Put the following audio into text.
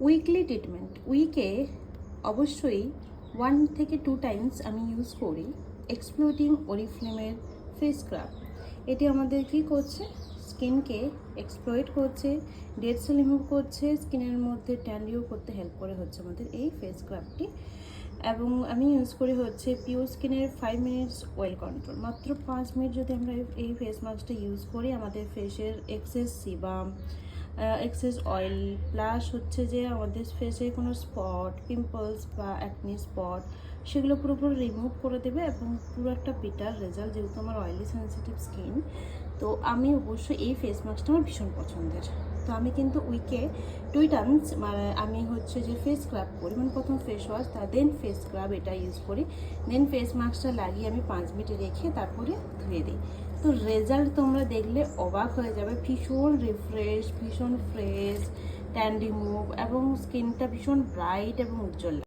Weekly treatment, উইকে অবশ্যই 1 থেকে 2 টাইমস আমি ইউজ করি এক্সপ্লোডিং অরিফ্লেমের ফেস স্ক্রাব। এটি আমাদের কি করছে, স্কিনকে এক্সপ্লয়েট করছে, ডেড সেল রিমুভ করছে, স্কিনের মধ্যে ট্যান রিমুভ করতে হেল্প করে হচ্ছে আমাদের এই ফেস স্ক্রাবটি। এবং আমি ইউজ করি হচ্ছে পিওর স্কিনের 5 মিনিটস অয়েল কন্ট্রোল। মাত্র 5 মিনিট যদি আমরা এই ফেস মাস্কটা ইউজ করি, আমাদের ফেসের excess sebum, excess oil plus হচ্ছে যে আমাদের ফেসে কোনো স্পট, পিম্পলস বা অ্যাকনি স্পট, সেগুলো পুরোপুরি রিমুভ করে দেবে এবং পুরো একটা বেটার রেজাল্ট। যেহেতু আমার অয়েলি সেন্সিটিভ স্কিন, তো আমি অবশ্যই এই ফেস মাস্কটা আমার ভীষণ পছন্দের। তো আমি কিন্তু উইকে 2 টাইমস মানে আমি হচ্ছে যে ফেস স্ক্রাব করি, মানে প্রথম ফেস ওয়াশ দেন ফেস স্ক্রাব এটা ইউজ করি, দেন ফেস মাস্কটা লাগিয়ে আমি 5 মিনিট রেখে তারপরে ধুয়ে দিই। তো রেজাল্ট তোমরা দেখলে অবাক হয়ে যাবে, ভীষণ রিফ্রেশ, ভীষণ ফ্রেশ, ট্যান রিমুভ এবং স্কিনটা ভীষণ ব্রাইট এবং উজ্জ্বল।